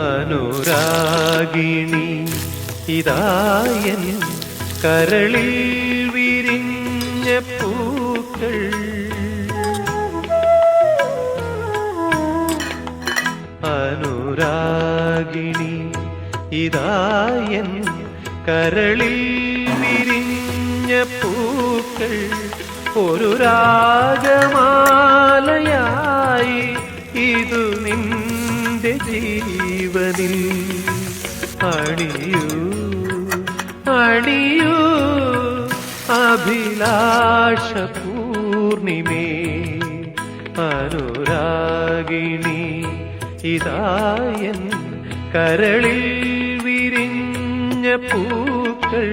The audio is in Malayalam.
അനുരാഗിണി ഇതായൻ കരളിൽ വിരിഞ്ഞ പൂക്കൾ. അനുരാഗിണി ഇതായൻ കരളിൽ വിരിഞ്ഞ പൂക്കൾ. ഒരു രാഗമാലയായി ഇതു നിന്റെ ജീവനിൽ അണിയൂ അണിയൂ അഭിലാഷ പൂർണിമേ. അനുരാഗിണി ഇതായൻ കരളിൽ വിരിഞ്ഞ പൂക്കൾ.